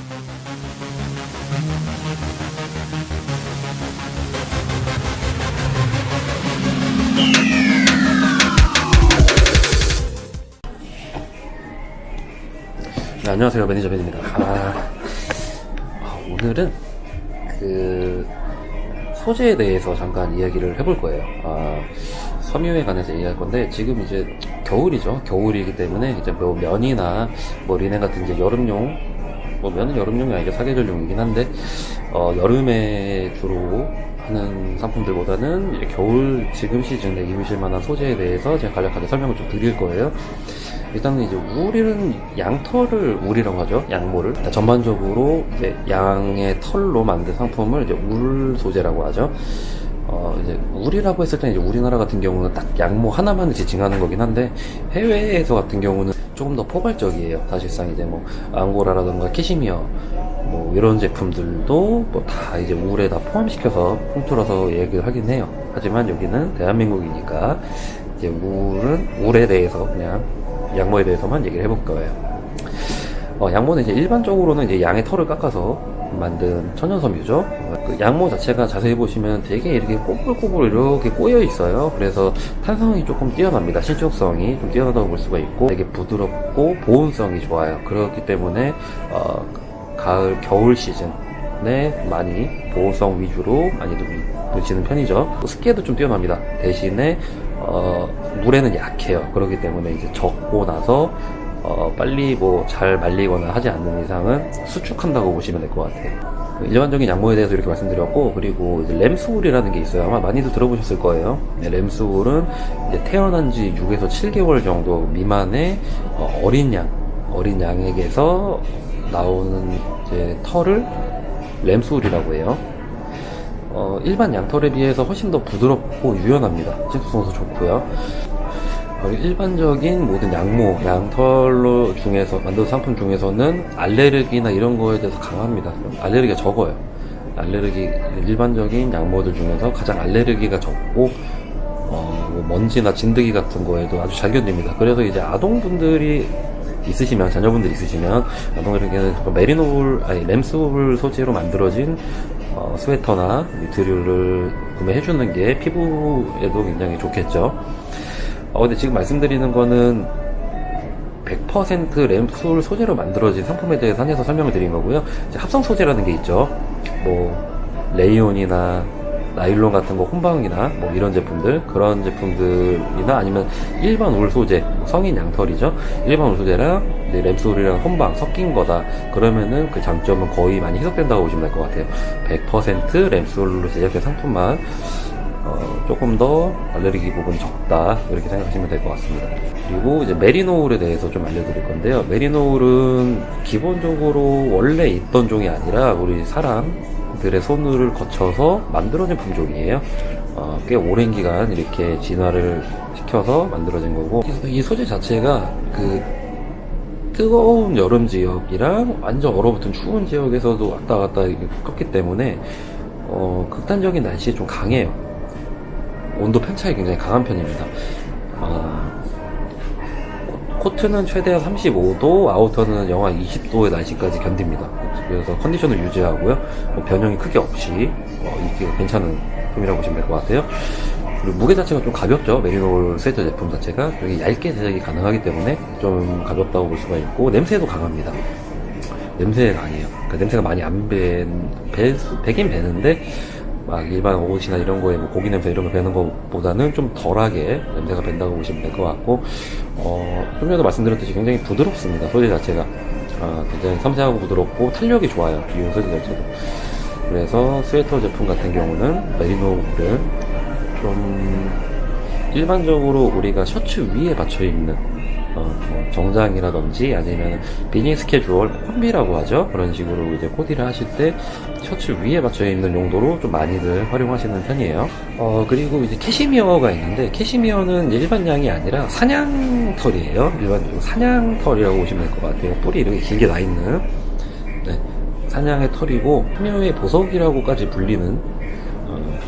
네, 안녕하세요. 매니저 벤입니다. 오늘은 소재에 대해서 잠깐 이야기를 해볼 거예요. 섬유에 관해서 얘기할 건데, 지금 이제 겨울이죠. 겨울이기 때문에 이제 뭐 면이나 뭐 리넨 같은 이제 여름용, 뭐 면은 여름용이 아니죠. 사계절용이긴 한데, 여름에 주로 하는 상품들보다는 이제 겨울 지금 시즌에 입으실 만한 소재에 대해서 제가 간략하게 설명을 좀 드릴 거예요. 일단은 이제 울은 양털을 울이라고 하죠. 양모를. 전반적으로 이제 양의 털로 만든 상품을 이제 울 소재라고 하죠. 이제 울이라고 했을 때 이제 우리나라 같은 경우는 딱 양모 하나만을 지칭하는 거긴 한데, 해외에서 같은 경우는 조금 더 포괄적이에요. 사실상 이제 뭐 앙고라라든가 캐시미어 뭐 이런 제품들도 뭐 다 이제 울에다 포함시켜서 통틀어서 얘기를 하긴 해요. 하지만 여기는 대한민국이니까 이제 울에 대해서 그냥 양모에 대해서만 얘기를 해볼 거예요. 양모는 이제 일반적으로는 이제 양의 털을 깎아서 만든 천연섬유죠. 그 양모 자체가 자세히 보시면 되게 이렇게 꼬불꼬불 이렇게 꼬여 있어요. 그래서 탄성이 조금 뛰어납니다. 신축성이 좀 뛰어나다고 볼 수가 있고, 되게 부드럽고 보온성이 좋아요. 그렇기 때문에 가을, 겨울 시즌에 많이 보온성 위주로 많이 넣으시는 편이죠. 습기에도 좀 뛰어납니다. 대신에 물에는 약해요. 그렇기 때문에 이제 젖고 나서 빨리 뭐 잘 말리거나 하지 않는 이상은 수축한다고 보시면 될 것 같아요. 일반적인 양모에 대해서 이렇게 말씀드렸고, 그리고 이제 램스울이라는 게 있어요. 아마 많이들 들어보셨을 거예요. 네, 램스울은 이제 태어난 지 6에서 7개월 정도 미만의 어린 양에게서 나오는 이제 털을 램스울이라고 해요. 일반 양털에 비해서 훨씬 더 부드럽고 유연합니다. 신축성도 좋고요. 일반적인 모든 양털로 중에서 만든 상품 중에서는 알레르기나 이런 거에 대해서 강합니다. 알레르기가 적어요. 일반적인 양모들 중에서 가장 알레르기가 적고, 뭐 먼지나 진드기 같은 거에도 아주 잘 견딥니다. 그래서 이제 아동분들이 있으시면, 자녀분들 있으시면, 아동에게는 램스울 소재로 만들어진 스웨터나 니트류를 구매해주는 게 피부에도 굉장히 좋겠죠. 근데 지금 말씀드리는 거는 100% 램스울 소재로 만들어진 상품에 대해서 한해서 설명을 드린 거고요. 이제 합성 소재라는 게 있죠. 뭐 레이온이나 나일론 같은 거, 혼방이나 뭐 이런 제품들, 그런 제품들이나 아니면 일반 울 소재, 성인 양털이죠. 일반 울 소재랑 이제 램스울이랑 혼방 섞인 거다. 그러면은 그 장점은 거의 많이 희석된다고 보시면 될 것 같아요. 100% 램스울로 제작된 상품만 조금 더 알레르기 부분이 적다, 이렇게 생각하시면 될 것 같습니다. 그리고 이제 메리노울에 대해서 좀 알려드릴 건데요. 메리노울은 기본적으로 원래 있던 종이 아니라 우리 사람들의 손을 거쳐서 만들어진 품종이에요. 꽤 오랜 기간 이렇게 진화를 시켜서 만들어진 거고, 이 소재 자체가 그 뜨거운 여름 지역이랑 완전 얼어붙은 추운 지역에서도 왔다 갔다 컸기 때문에 극단적인 날씨에 좀 강해요. 온도 편차가 굉장히 강한 편입니다. 코트는 최대한 35도, 아우터는 영하 20도의 날씨까지 견딥니다. 그래서 컨디션을 유지하고요. 변형이 크게 없이 입기가 괜찮은 품이라고 보시면 될 것 같아요. 그리고 무게 자체가 좀 가볍죠. 메리노울 스웨터 제품 자체가 되게 얇게 제작이 가능하기 때문에 좀 가볍다고 볼 수가 있고, 냄새도 강합니다. 냄새에 강해요. 그러니까 냄새가 많이 안 배긴 배는데, 막 일반 옷이나 이런 거에 뭐 고기 냄새 이런 거 배는 것보다는 좀 덜하게 냄새가 밴다고 보시면 될 것 같고, 좀 전에도 말씀드렸듯이 굉장히 부드럽습니다. 소재 자체가 굉장히 섬세하고 부드럽고 탄력이 좋아요. 이 소재 자체도. 그래서 스웨터 제품 같은 경우는 메리노울을 좀 일반적으로 우리가 셔츠 위에 받쳐 입는 뭐 정장이라든지 아니면 비즈니스 캐주얼 콤비라고 하죠. 그런 식으로 이제 코디를 하실 때 셔츠 위에 받쳐 입는 용도로 좀 많이들 활용하시는 편이에요. 그리고 이제 캐시미어가 있는데, 캐시미어는 일반 양이 아니라 사냥털이에요. 일반적으로 사냥털이라고 보시면 될 것 같아요. 뿔이 이렇게 길게 나 있는, 네, 사냥의 털이고, 캐시미어의 보석이라고까지 불리는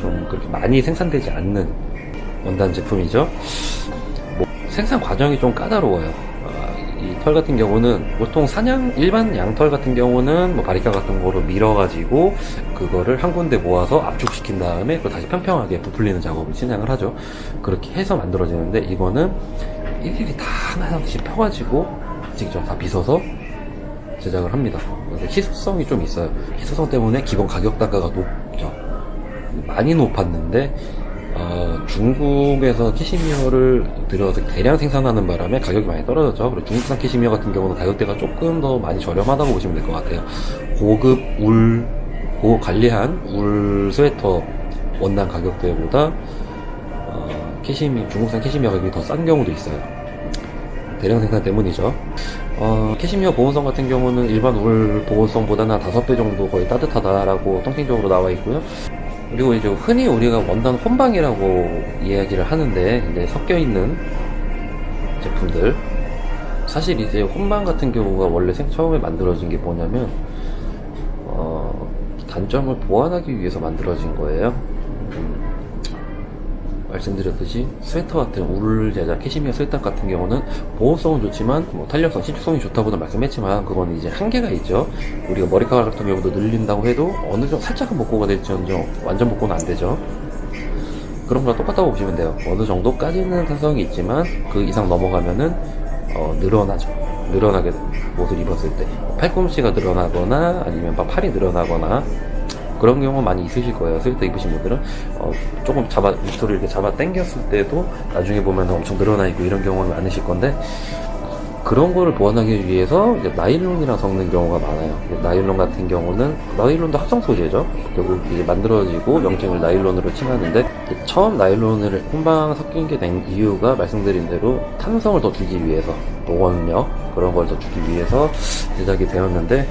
좀 그렇게 많이 생산되지 않는 원단 제품이죠. 생산 과정이 좀 까다로워요. 이 털 같은 경우는 보통 일반 양털 같은 경우는 뭐 바리카 같은 거로 밀어가지고 그거를 한 군데 모아서 압축시킨 다음에 그걸 다시 평평하게 부풀리는 작업을 진행을 하죠. 그렇게 해서 만들어지는데 이거는 일일이 다 하나씩 펴가지고 직접 다 빗어서 제작을 합니다. 그래서 희소성이 좀 있어요. 희소성 때문에 기본 가격 단가가 높죠. 많이 높았는데 중국에서 캐시미어를 들여서 대량 생산하는 바람에 가격이 많이 떨어졌죠. 그리고 중국산 캐시미어 같은 경우는 가격대가 조금 더 많이 저렴하다고 보시면 될 것 같아요. 고급 관리한 울 스웨터 원단 가격대보다 중국산 캐시미어 가격이 더 싼 경우도 있어요. 대량 생산 때문이죠. 캐시미어 보온성 같은 경우는 일반 울 보온성보다는 5배 정도 거의 따뜻하다라고 통계적으로 나와 있고요. 그리고 이제 흔히 우리가 원단 혼방이라고 이야기를 하는데 이제 섞여 있는 제품들, 사실 이제 혼방 같은 경우가 원래 처음에 만들어진 게 뭐냐면 단점을 보완하기 위해서 만들어진 거예요. 말씀드렸듯이 스웨터 같은 울 제작 캐시미어 스웨터 같은 경우는 보온성은 좋지만 뭐 탄력성, 신축성이 좋다고도 말씀했지만 그건 이제 한계가 있죠. 우리가 머리카락 같은 경우도 늘린다고 해도 어느 정도 살짝은 복구가 될지언정 완전 복구는 안 되죠. 그런 거랑 똑같다고 보시면 돼요. 어느 정도까지는 탄성이 있지만 그 이상 넘어가면은 늘어나게 됩니다. 옷을 입었을 때 팔꿈치가 늘어나거나 아니면 팔이 늘어나거나 그런 경우 많이 있으실 거예요. 스웨터 입으신 분들은 조금 밑으로 이렇게 잡아 당겼을 때도 나중에 보면 엄청 늘어나 있고 이런 경우가 많으실 건데, 그런 거를 보완하기 위해서 이제 나일론이랑 섞는 경우가 많아요. 나일론 같은 경우는 나일론도 합성 소재죠. 결국 이제 만들어지고 명칭을 나일론으로 칭하는데, 처음 나일론을 혼방 섞인 게 된 이유가 말씀드린 대로 탄성을 더 주기 위해서, 노원력 그런 걸 더 주기 위해서 제작이 되었는데,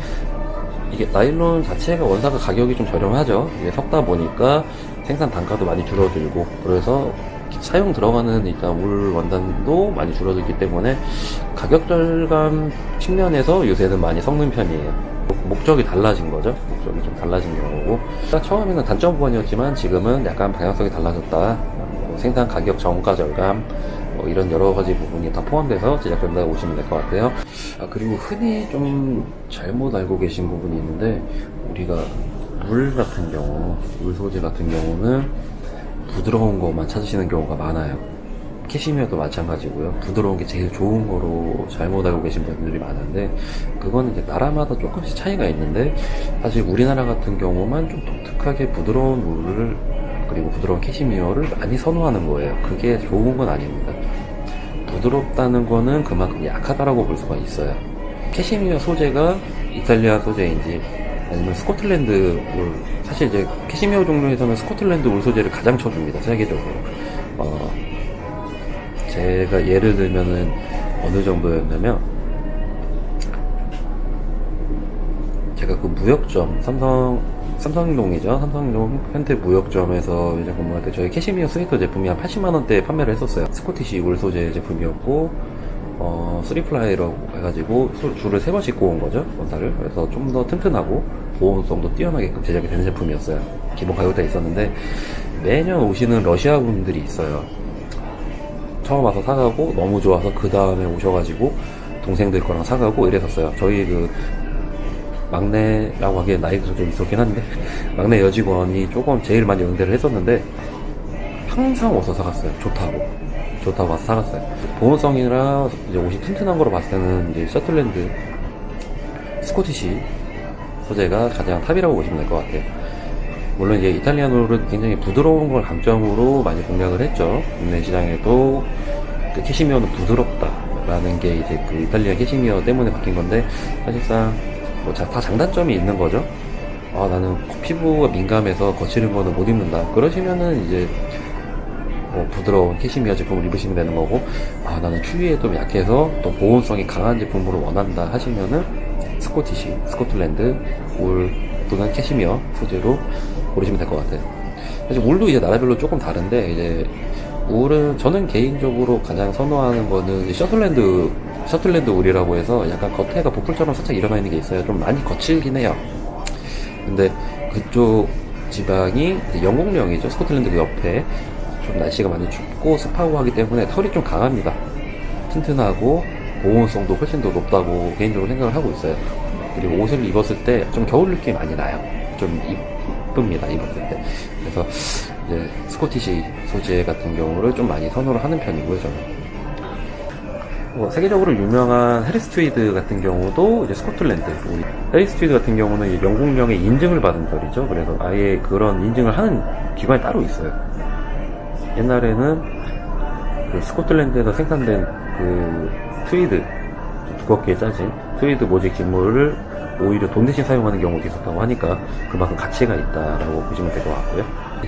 이게 나일론 자체가 원사가 가격이 좀 저렴하죠. 이게 섞다 보니까 생산 단가도 많이 줄어들고, 그래서 사용 들어가는 일단 울 원단도 많이 줄어들기 때문에 가격 절감 측면에서 요새는 많이 섞는 편이에요. 목적이 달라진 거죠. 목적이 좀 달라진 경우고, 처음에는 단점 보완이었지만 지금은 약간 방향성이 달라졌다. 생산 가격 정가 절감, 이런 여러 가지 부분이 다 포함돼서 제작된다고 보시면 될 것 같아요. 그리고 흔히 좀 잘못 알고 계신 부분이 있는데, 우리가 울 같은 경우, 울 소재 같은 경우는 부드러운 것만 찾으시는 경우가 많아요. 캐시미어도 마찬가지고요. 부드러운 게 제일 좋은 거로 잘못 알고 계신 분들이 많은데, 그거는 이제 나라마다 조금씩 차이가 있는데, 사실 우리나라 같은 경우만 좀 독특하게 부드러운 울을, 그리고 부드러운 캐시미어를 많이 선호하는 거예요. 그게 좋은 건 아닙니다. 부드럽다는 거는 그만큼 약하다라고 볼 수가 있어요. 캐시미어 소재가 이탈리아 소재인지 아니면 스코틀랜드 울, 사실 이제 캐시미어 종류에서는 스코틀랜드 울 소재를 가장 쳐줍니다, 세계적으로. 제가 예를 들면은 어느 정도였냐면, 제가 그 무역점, 삼성동이죠. 삼성동 현대 무역점에서 이제 근무할 때 저희 캐시미어 스웨터 제품이 한 80만원대에 판매를 했었어요. 스코티시 울 소재 제품이었고, 3플라이라고 해가지고 줄을 3번 씻고 온 거죠, 원사를. 그래서 좀 더 튼튼하고 보온성도 뛰어나게끔 제작이 되는 제품이었어요. 기본 가격대에 있었는데, 매년 오시는 러시아 분들이 있어요. 처음 와서 사가고 너무 좋아서 그 다음에 오셔가지고 동생들 거랑 사가고 이랬었어요. 저희 그 막내라고 하기엔 나이도 좀 있었긴 한데, 막내 여직원이 조금 제일 많이 응대를 했었는데, 항상 와서 사갔어요. 좋다고 와서 사갔어요. 보온성이라 이제 옷이 튼튼한 거로 봤을 때는 이제 셔틀랜드 스코티시 소재가 가장 탑이라고 보시면 될 것 같아요. 물론 이제 이탈리안 울은 굉장히 부드러운 걸 강점으로 많이 공략을 했죠. 국내 시장에도 그 캐시미어는 부드럽다라는 게 이제 그 이탈리아 캐시미어 때문에 바뀐 건데, 사실상 다 장단점이 있는 거죠. 나는 피부가 민감해서 거칠은 거는 못 입는다. 그러시면은 이제 부드러운 캐시미어 제품을 입으시면 되는 거고, 나는 추위에 좀 약해서 또 보온성이 강한 제품으로 원한다 하시면은 스코티시, 스코틀랜드 울 또는 캐시미어 소재로 고르시면 될 것 같아요. 사실 울도 이제 나라별로 조금 다른데, 이제 울은 저는 개인적으로 가장 선호하는 거는 셔틀랜드 울이라고 해서 약간 겉에가 보풀처럼 살짝 일어나 있는 게 있어요. 좀 많이 거칠긴 해요. 근데 그쪽 지방이 영국령이죠. 스코틀랜드 그 옆에 좀 날씨가 많이 춥고 습하고 하기 때문에 털이 좀 강합니다. 튼튼하고 보온성도 훨씬 더 높다고 개인적으로 생각을 하고 있어요. 그리고 옷을 입었을 때 좀 겨울 느낌이 많이 나요. 좀 이쁩니다, 입었을 때. 그래서 이제 스코티시 소재 같은 경우를 좀 많이 선호를 하는 편이고요, 저는. 세계적으로 유명한 해리스 트위드 같은 경우도 이제 스코틀랜드. 해리스 트위드 같은 경우는 이 영국령의 인증을 받은 별이죠. 그래서 아예 그런 인증을 하는 기관이 따로 있어요. 옛날에는 그 스코틀랜드에서 생산된 그 트위드, 두껍게 짜진 트위드 모직 직물을 오히려 돈 대신 사용하는 경우도 있었다고 하니까 그만큼 가치가 있다라고 보시면 될 것 같고요.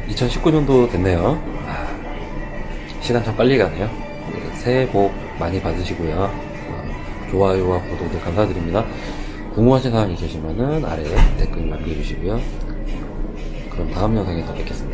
2019년도 됐네요. 시간 참 빨리 가네요. 새해 복 많이 받으시고요. 좋아요와 구독들 감사드립니다. 궁금하신 사항이 있으시면은 아래에 댓글 남겨주시고요. 그럼 다음 영상에서 뵙겠습니다.